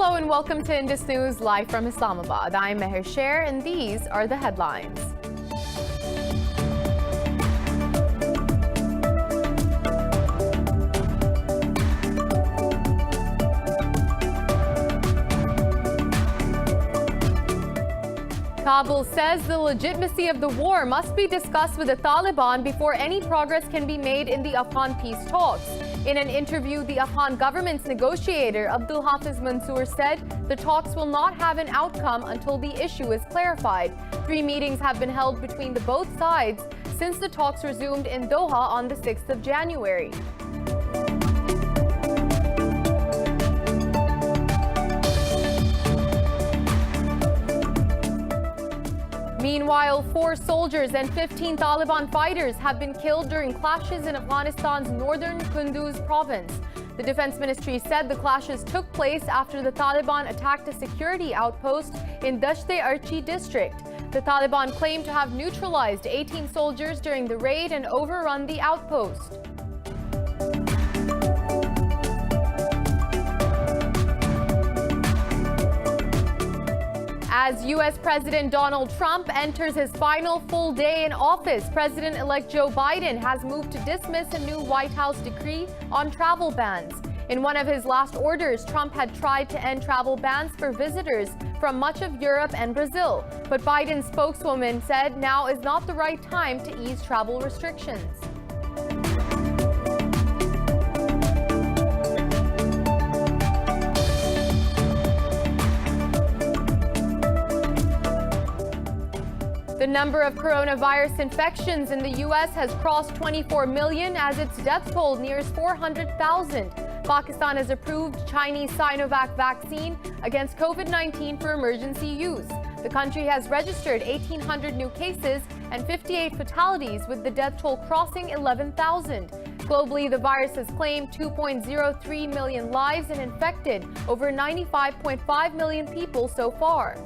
Hello and welcome to Indus News live from Islamabad. I'm Meher Sher and these are the headlines. Kabul says the legitimacy of the war must be discussed with the Taliban before any progress can be made in the Afghan peace talks. In an interview, the Afghan government's negotiator Abdul Hafiz Mansour said the talks will not have an outcome until the issue is clarified. 3 meetings have been held between the both sides since the talks resumed in Doha on the 6th of January. Meanwhile, 4 soldiers and 15 Taliban fighters have been killed during clashes in Afghanistan's northern Kunduz province. The Defense Ministry said the clashes took place after the Taliban attacked a security outpost in Dasht-e-Archi district. The Taliban claimed to have neutralized 18 soldiers during the raid and overrun the outpost. As U.S. President Donald Trump enters his final full day in office, President-elect Joe Biden has moved to dismiss a new White House decree on travel bans. In one of his last orders, Trump had tried to end travel bans for visitors from much of Europe and Brazil. But Biden's spokeswoman said now is not the right time to ease travel restrictions. The number of coronavirus infections in the U.S. has crossed 24 million as its death toll nears 400,000. Pakistan has approved Chinese Sinovac vaccine against COVID-19 for emergency use. The country has registered 1,800 new cases and 58 fatalities, with the death toll crossing 11,000. Globally, the virus has claimed 2.03 million lives and infected over 95.5 million people so far.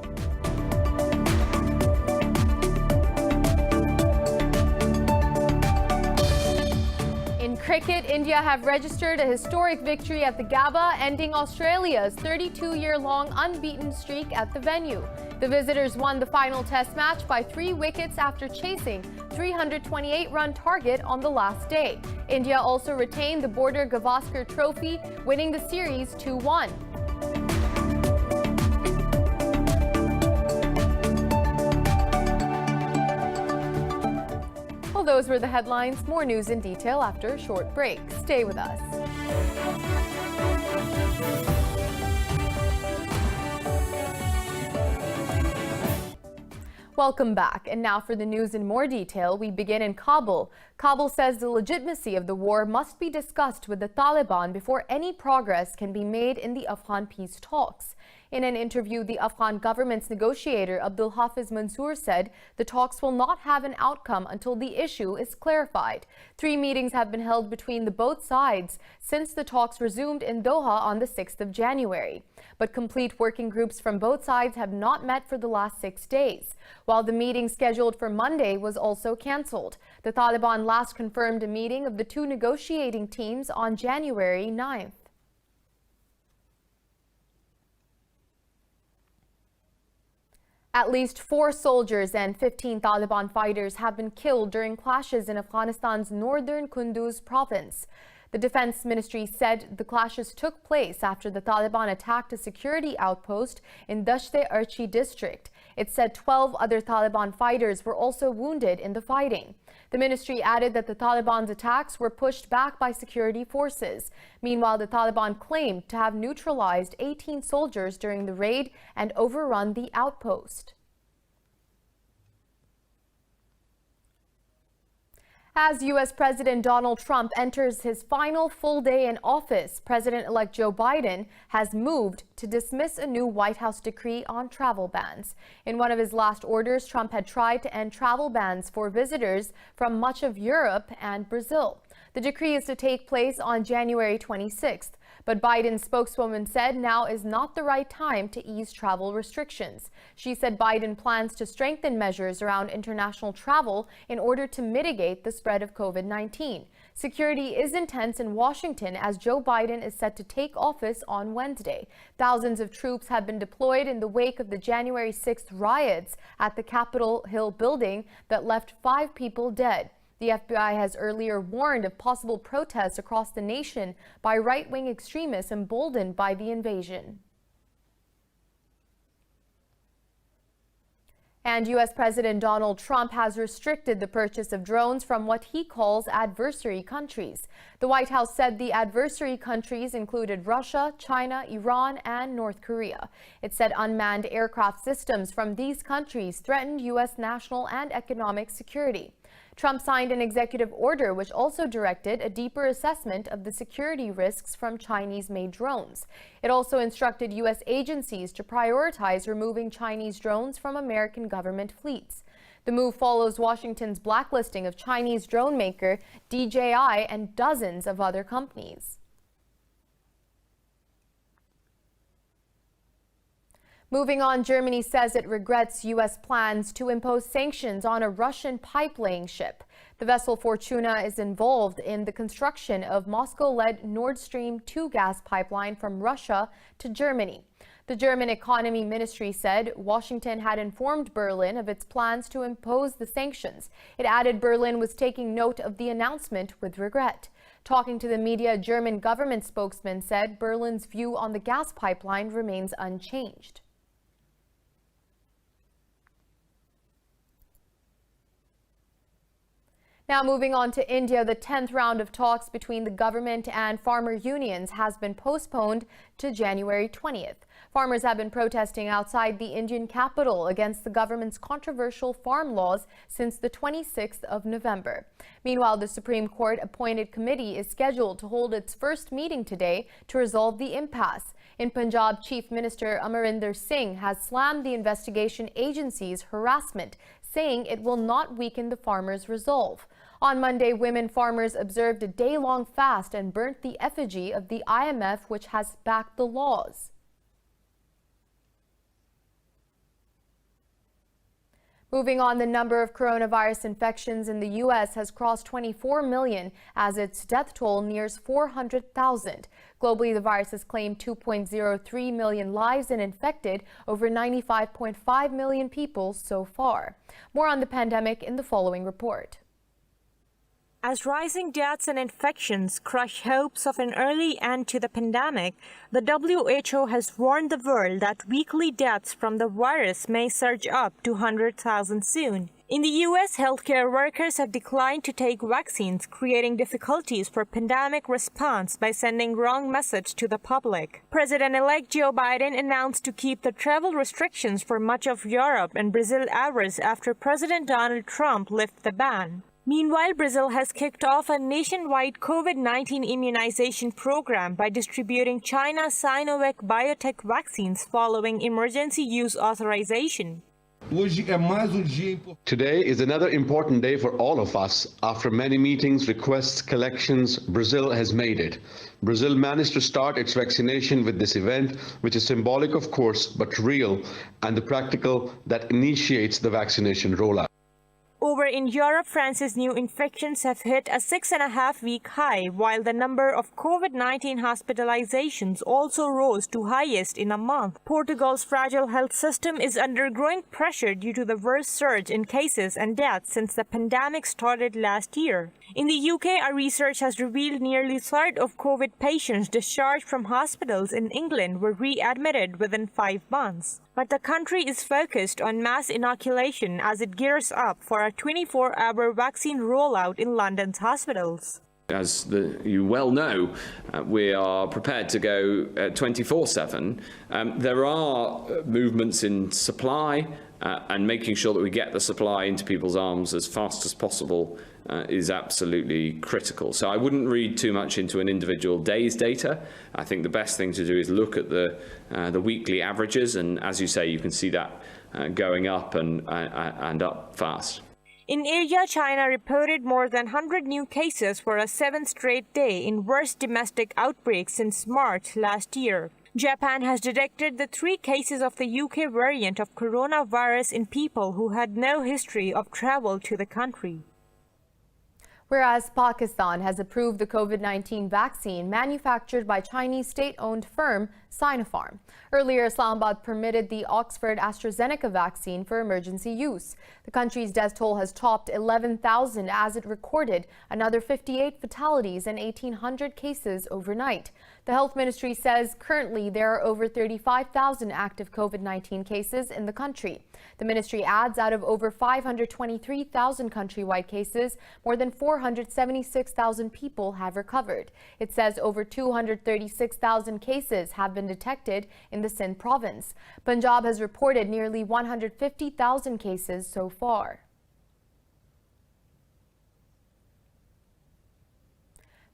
In cricket, India have registered a historic victory at the Gabba, ending Australia's 32-year-long unbeaten streak at the venue. The visitors won the final test match by 3 wickets after chasing 328-run target on the last day. India also retained the Border Gavaskar Trophy, winning the series 2-1. Well, those were the headlines. More news in detail after a short break. Stay with us. Welcome back. And now for the news in more detail, we begin in Kabul. Kabul says the legitimacy of the war must be discussed with the Taliban before any progress can be made in the Afghan peace talks. In an interview, the Afghan government's negotiator Abdul Hafiz Mansour said the talks will not have an outcome until the issue is clarified. 3 meetings have been held between the both sides since the talks resumed in Doha on the 6th of January. But complete working groups from both sides have not met for the last 6 days, while the meeting scheduled for Monday was also cancelled. The Taliban last confirmed a meeting of the 2 negotiating teams on January 9th. At least 4 soldiers and 15 Taliban fighters have been killed during clashes in Afghanistan's northern Kunduz province. The Defense Ministry said the clashes took place after the Taliban attacked a security outpost in Dasht-e-Archi district. It said 12 other Taliban fighters were also wounded in the fighting. The ministry added that the Taliban's attacks were pushed back by security forces. Meanwhile, the Taliban claimed to have neutralized 18 soldiers during the raid and overrun the outpost. As U.S. President Donald Trump enters his final full day in office, President-elect Joe Biden has moved to dismiss a new White House decree on travel bans. In one of his last orders, Trump had tried to end travel bans for visitors from much of Europe and Brazil. The decree is to take place on January 26th, but Biden's spokeswoman said now is not the right time to ease travel restrictions. She said Biden plans to strengthen measures around international travel in order to mitigate the spread of COVID-19. Security is intense in Washington as Joe Biden is set to take office on Wednesday. Thousands of troops have been deployed in the wake of the January 6th riots at the Capitol Hill building that left 5 people dead. The FBI has earlier warned of possible protests across the nation by right-wing extremists emboldened by the invasion. And U.S. President Donald Trump has restricted the purchase of drones from what he calls adversary countries. The White House said the adversary countries included Russia, China, Iran, and North Korea. It said unmanned aircraft systems from these countries threatened U.S. national and economic security. Trump signed an executive order which also directed a deeper assessment of the security risks from Chinese-made drones. It also instructed U.S. agencies to prioritize removing Chinese drones from American government fleets. The move follows Washington's blacklisting of Chinese drone maker DJI and dozens of other companies. Moving on, Germany says it regrets U.S. plans to impose sanctions on a Russian pipe-laying ship. The vessel Fortuna is involved in the construction of Moscow-led Nord Stream 2 gas pipeline from Russia to Germany. The German Economy Ministry said Washington had informed Berlin of its plans to impose the sanctions. It added Berlin was taking note of the announcement with regret. Talking to the media, a German government spokesman said Berlin's view on the gas pipeline remains unchanged. Now moving on to India, the 10th round of talks between the government and farmer unions has been postponed to January 20th. Farmers have been protesting outside the Indian capital against the government's controversial farm laws since the 26th of November. Meanwhile, the Supreme Court appointed committee is scheduled to hold its first meeting today to resolve the impasse. In Punjab, Chief Minister Amarinder Singh has slammed the investigation agency's harassment, saying it will not weaken the farmers' resolve. On Monday, women farmers observed a day-long fast and burnt the effigy of the IMF, which has backed the laws. Moving on, the number of coronavirus infections in the U.S. has crossed 24 million as its death toll nears 400,000. Globally, the virus has claimed 2.03 million lives and infected over 95.5 million people so far. More on the pandemic in the following report. As rising deaths and infections crush hopes of an early end to the pandemic, the WHO has warned the world that weekly deaths from the virus may surge up to 100,000 soon. In the U.S., healthcare workers have declined to take vaccines, creating difficulties for pandemic response by sending wrong message to the public. President-elect Joe Biden announced to keep the travel restrictions for much of Europe and Brazil hours after President Donald Trump lifted the ban. Meanwhile, Brazil has kicked off a nationwide COVID-19 immunization program by distributing China's Sinovac biotech vaccines following emergency use authorization. Today is another important day for all of us. After many meetings, requests, collections, Brazil has made it. Brazil managed to start its vaccination with this event, which is symbolic, of course, but real, and the practical that initiates the vaccination rollout. Over in Europe, France's new infections have hit a 6.5-week high, while the number of COVID-19 hospitalizations also rose to highest in a month. Portugal's fragile health system is under growing pressure due to the worst surge in cases and deaths since the pandemic started last year. In the UK, our research has revealed nearly a third of COVID patients discharged from hospitals in England were readmitted within 5 months. But the country is focused on mass inoculation as it gears up for a 24-hour vaccine rollout in London's hospitals. As you well know, we are prepared to go 24/7. There are movements in supply and making sure that we get the supply into people's arms as fast as possible is absolutely critical. So I wouldn't read too much into an individual day's data. I think the best thing to do is look at the weekly averages, and as you say, you can see that going up and up fast. In Asia, China reported more than 100 new cases for a seventh straight day in worst domestic outbreak since March last year. Japan has detected the 3 cases of the UK variant of coronavirus in people who had no history of travel to the country. Whereas Pakistan has approved the COVID-19 vaccine manufactured by Chinese state-owned firm Sinopharm. Earlier, Islamabad permitted the Oxford AstraZeneca vaccine for emergency use. The country's death toll has topped 11,000 as it recorded another 58 fatalities and 1,800 cases overnight. The health ministry says currently there are over 35,000 active COVID-19 cases in the country. The ministry adds out of over 523,000 countrywide cases, more than 476,000 people have recovered. It says over 236,000 cases have been detected in the Sindh province. Punjab has reported nearly 150,000 cases so far.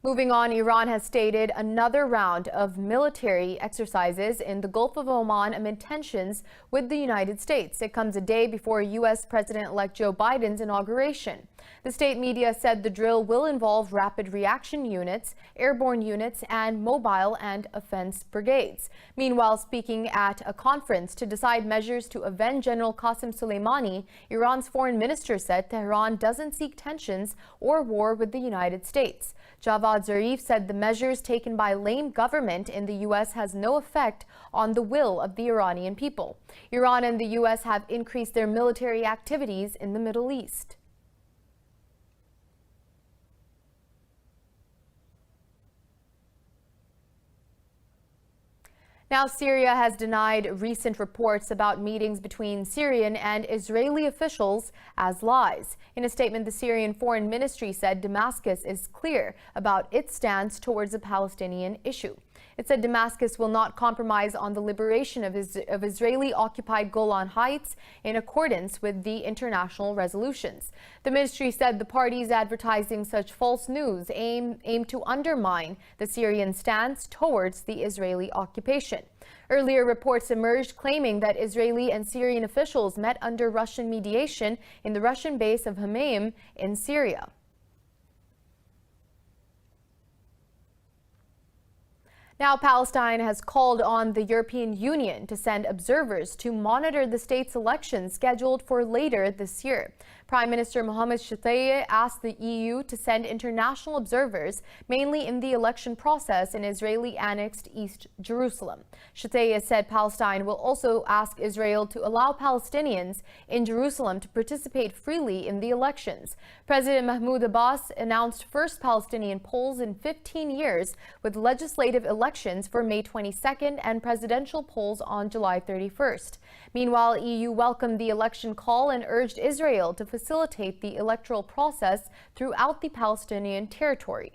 Moving on, Iran has stated another round of military exercises in the Gulf of Oman amid tensions with the United States. It comes a day before U.S. President-elect Joe Biden's inauguration. The state media said the drill will involve rapid reaction units, airborne units, and mobile and offense brigades. Meanwhile, speaking at a conference to decide measures to avenge General Qasem Soleimani, Iran's foreign minister said Tehran doesn't seek tensions or war with the United States. Javad Zarif said the measures taken by lame government in the U.S. has no effect on the will of the Iranian people. Iran and the U.S. have increased their military activities in the Middle East. Now, Syria has denied recent reports about meetings between Syrian and Israeli officials as lies. In a statement, the Syrian Foreign Ministry said Damascus is clear about its stance towards the Palestinian issue. It said Damascus will not compromise on the liberation of Israeli-occupied Golan Heights in accordance with the international resolutions. The ministry said the parties advertising such false news aim to undermine the Syrian stance towards the Israeli occupation. Earlier reports emerged claiming that Israeli and Syrian officials met under Russian mediation in the Russian base of Hamaim in Syria. Now, Palestine has called on the European Union to send observers to monitor the state's elections scheduled for later this year. Prime Minister Mohammed Shtayyeh asked the EU to send international observers, mainly in the election process in Israeli-annexed East Jerusalem. Shtayyeh said Palestine will also ask Israel to allow Palestinians in Jerusalem to participate freely in the elections. President Mahmoud Abbas announced first Palestinian polls in 15 years, with legislative elections for May 22nd and presidential polls on July 31st. Meanwhile, EU welcomed the election call and urged Israel to facilitate the electoral process throughout the Palestinian territory.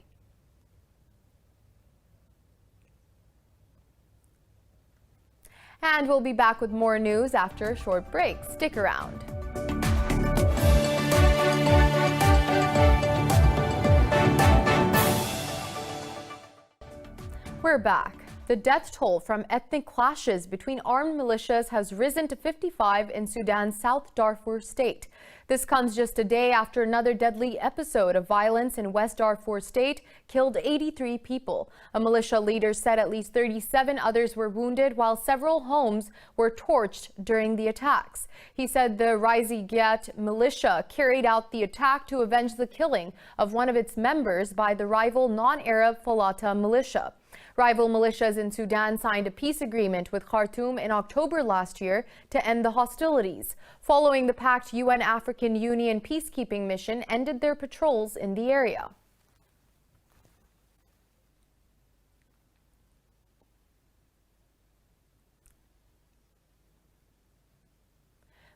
And we'll be back with more news after a short break. Stick around. We're back. The death toll from ethnic clashes between armed militias has risen to 55 in Sudan's South Darfur state. This comes just a day after another deadly episode of violence in West Darfur state killed 83 people. A militia leader said at least 37 others were wounded, while several homes were torched during the attacks. He said the Rizigat militia carried out the attack to avenge the killing of one of its members by the rival non-Arab Falata militia. Rival militias in Sudan signed a peace agreement with Khartoum in October last year to end the hostilities. Following the pact, UN African Union peacekeeping mission ended their patrols in the area.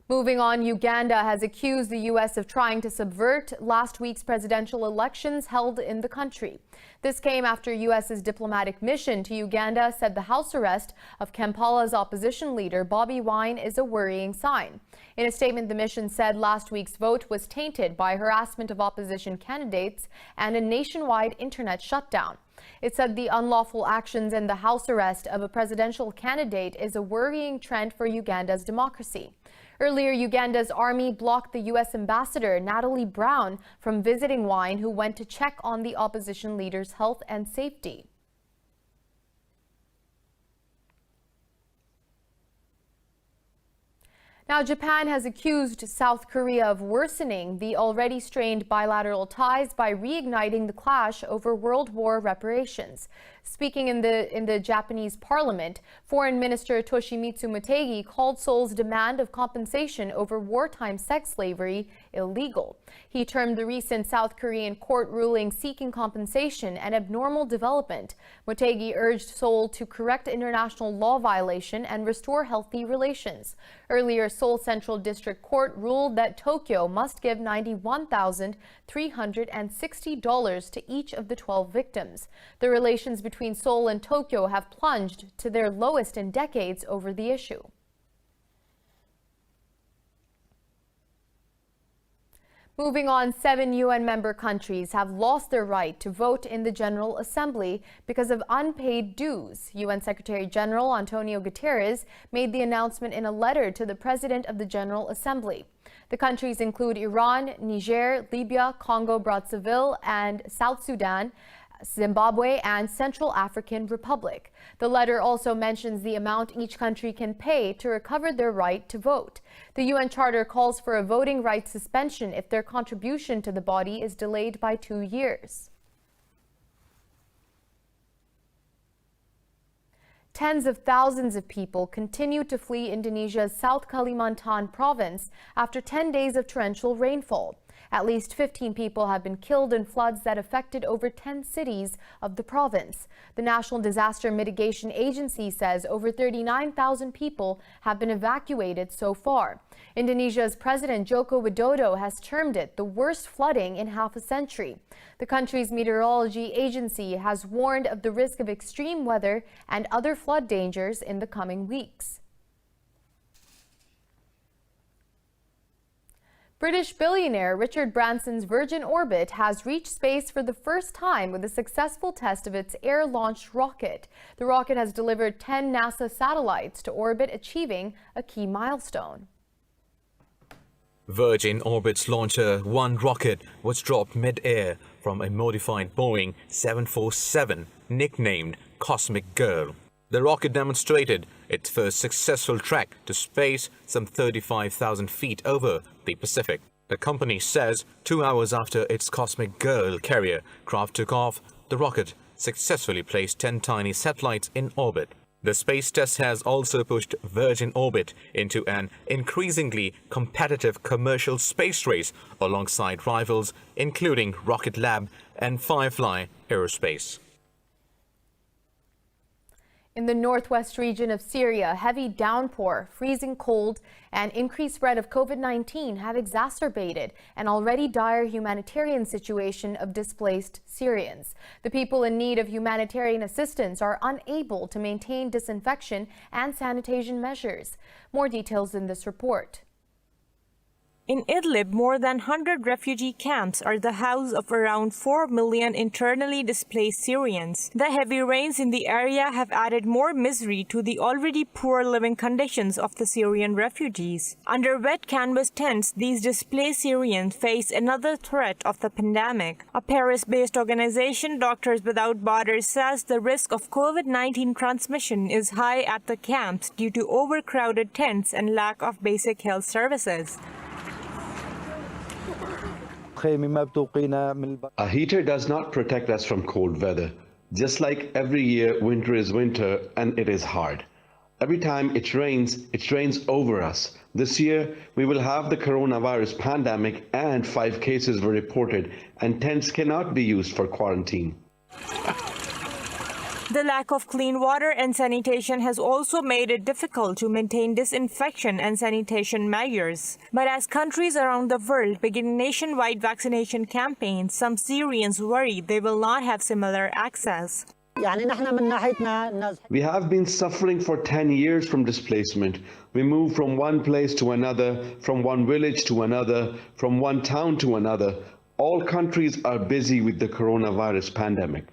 Moving on, Uganda has accused the U.S. of trying to subvert last week's presidential elections held in the country. This came after U.S.'s diplomatic mission to Uganda said the house arrest of Kampala's opposition leader Bobi Wine is a worrying sign. In a statement, the mission said last week's vote was tainted by harassment of opposition candidates and a nationwide internet shutdown. It said the unlawful actions and the house arrest of a presidential candidate is a worrying trend for Uganda's democracy. Earlier, Uganda's army blocked the U.S. ambassador, Natalie Brown, from visiting Wine, who went to check on the opposition leader's health and safety. Now, Japan has accused South Korea of worsening the already strained bilateral ties by reigniting the clash over World War reparations. Speaking in the Japanese parliament, Foreign Minister Toshimitsu Motegi called Seoul's demand of compensation over wartime sex slavery illegal. He termed the recent South Korean court ruling seeking compensation an abnormal development. Motegi urged Seoul to correct international law violation and restore healthy relations. Earlier, Seoul Central District Court ruled that Tokyo must give $91,360 to each of the 12 victims. The relations between Seoul and Tokyo have plunged to their lowest in decades over the issue. Moving on, 7 UN member countries have lost their right to vote in the General Assembly because of unpaid dues. UN Secretary General Antonio Guterres made the announcement in a letter to the President of the General Assembly. The countries include Iran, Niger, Libya, Congo-Brazzaville, and South Sudan, Zimbabwe, and Central African Republic. The letter also mentions the amount each country can pay to recover their right to vote. The UN Charter calls for a voting rights suspension if their contribution to the body is delayed by 2 years. Tens of thousands of people continue to flee Indonesia's South Kalimantan province after 10 days of torrential rainfall. At least 15 people have been killed in floods that affected over 10 cities of the province. The National Disaster Mitigation Agency says over 39,000 people have been evacuated so far. Indonesia's President Joko Widodo has termed it the worst flooding in half a century. The country's meteorology agency has warned of the risk of extreme weather and other flood dangers in the coming weeks. British billionaire Richard Branson's Virgin Orbit has reached space for the first time with a successful test of its air-launched rocket. The rocket has delivered 10 NASA satellites to orbit, achieving a key milestone. Virgin Orbit's Launcher 1 rocket was dropped mid-air from a modified Boeing 747 nicknamed Cosmic Girl. The rocket demonstrated its first successful trek to space some 35,000 feet over the Pacific. The company says 2 hours after its Cosmic Girl carrier craft took off, the rocket successfully placed 10 tiny satellites in orbit. The space test has also pushed Virgin Orbit into an increasingly competitive commercial space race alongside rivals including Rocket Lab and Firefly Aerospace. In the northwest region of Syria, heavy downpour, freezing cold, and increased spread of COVID-19 have exacerbated an already dire humanitarian situation of displaced Syrians. The people in need of humanitarian assistance are unable to maintain disinfection and sanitation measures. More details in this report. In Idlib, more than 100 refugee camps are the house of around 4 million internally displaced Syrians. The heavy rains in the area have added more misery to the already poor living conditions of the Syrian refugees. Under wet canvas tents, these displaced Syrians face another threat of the pandemic. A Paris-based organization, Doctors Without Borders, says the risk of COVID-19 transmission is high at the camps due to overcrowded tents and lack of basic health services. A heater does not protect us from cold weather. Just like every year, winter is winter and it is hard. Every time it rains over us. This year, we will have the coronavirus pandemic and 5 cases were reported, and tents cannot be used for quarantine. The lack of clean water and sanitation has also made it difficult to maintain disinfection and sanitation measures. But as countries around the world begin nationwide vaccination campaigns, some Syrians worry they will not have similar access. We have been suffering for 10 years from displacement. We move from one place to another, from one village to another, from one town to another. All countries are busy with the coronavirus pandemic.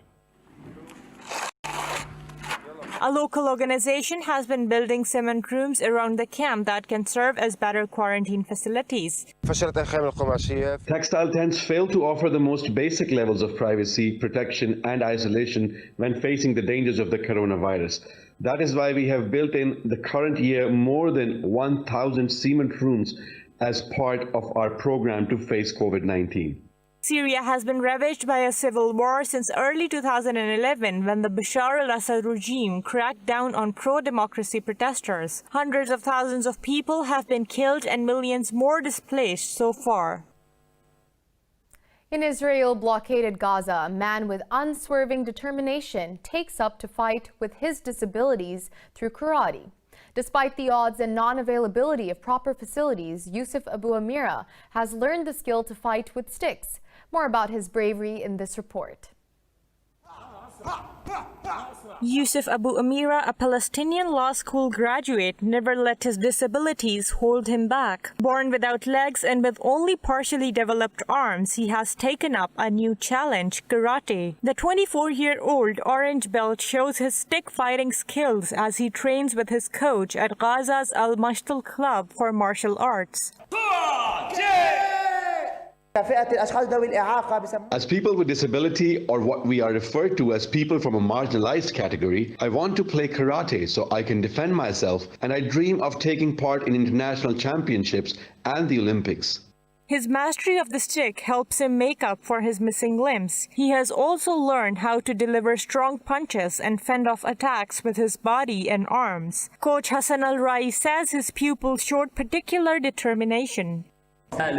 A local organization has been building cement rooms around the camp that can serve as better quarantine facilities. Textile tents fail to offer the most basic levels of privacy, protection, and isolation when facing the dangers of the coronavirus. That is why we have built in the current year more than 1,000 cement rooms as part of our program to face COVID-19. Syria has been ravaged by a civil war since early 2011 when the Bashar al-Assad regime cracked down on pro-democracy protesters. Hundreds of thousands of people have been killed and millions more displaced so far. In Israel blockaded Gaza, a man with unswerving determination takes up to fight with his disabilities through karate. Despite the odds and non-availability of proper facilities, Yusuf Abu Amira has learned the skill to fight with sticks. More about his bravery in this report. Yusuf Abu Amira, a Palestinian law school graduate, never let his disabilities hold him back. Born without legs and with only partially developed arms, he has taken up a new challenge, karate. The 24-year-old orange belt shows his stick fighting skills as he trains with his coach at Gaza's Al-Mashtal Club for martial arts. As people with disability, or what we are referred to as people from a marginalized category, I want to play karate so I can defend myself, and I dream of taking part in international championships and the Olympics. His mastery of the stick helps him make up for his missing limbs. He has also learned how to deliver strong punches and fend off attacks with his body and arms. Coach Hassan Al-Rai says his pupils showed particular determination. I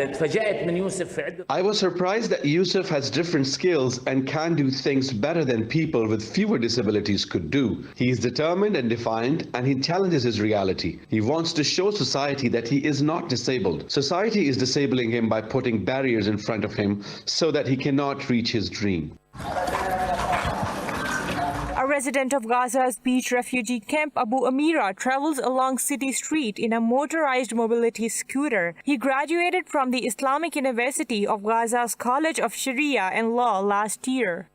was surprised that Yusuf has different skills and can do things better than people with fewer disabilities could do. He is determined and defiant, and he challenges his reality. He wants to show society that he is not disabled. Society is disabling him by putting barriers in front of him so that he cannot reach his dream. A resident of Gaza's beach refugee camp, Abu Amira, travels along city street in a motorized mobility scooter. He graduated from the Islamic University of Gaza's College of Sharia and Law last year.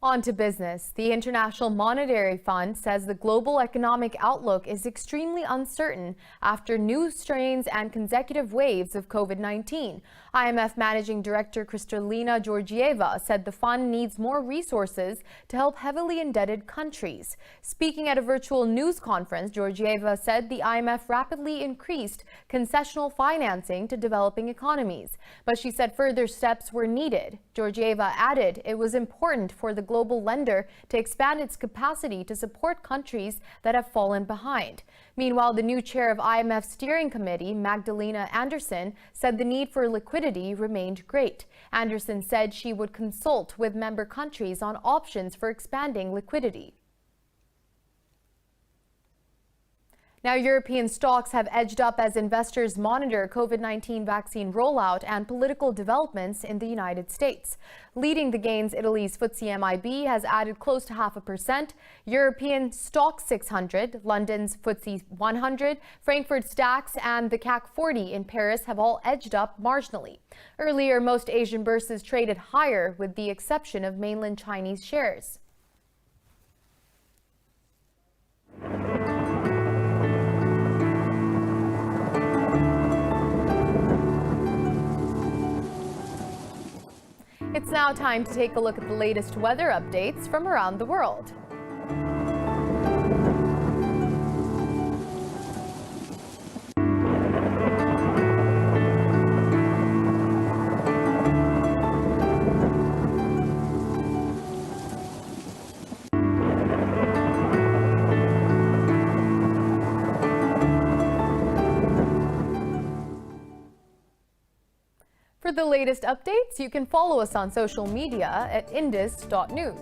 On to business. The International Monetary Fund says the global economic outlook is extremely uncertain after new strains and consecutive waves of COVID-19. IMF Managing Director Kristalina Georgieva said the fund needs more resources to help heavily indebted countries. Speaking at a virtual news conference, Georgieva said the IMF rapidly increased concessional financing to developing economies, but she said further steps were needed. Georgieva added it was important for the global lender to expand its capacity to support countries that have fallen behind. Meanwhile, the new chair of IMF Steering Committee, Magdalena Andersson, said the need for liquidity remained great. Andersson said she would consult with member countries on options for expanding liquidity. Now, European stocks have edged up as investors monitor COVID-19 vaccine rollout and political developments in the United States. Leading the gains, Italy's FTSE MIB has added close to 0.5%. European Stock 600, London's FTSE 100, Frankfurt's DAX and the CAC 40 in Paris have all edged up marginally. Earlier, most Asian bourses traded higher with the exception of mainland Chinese shares. It's now time to take a look at the latest weather updates from around the world. For the latest updates, you can follow us on social media at indus.news.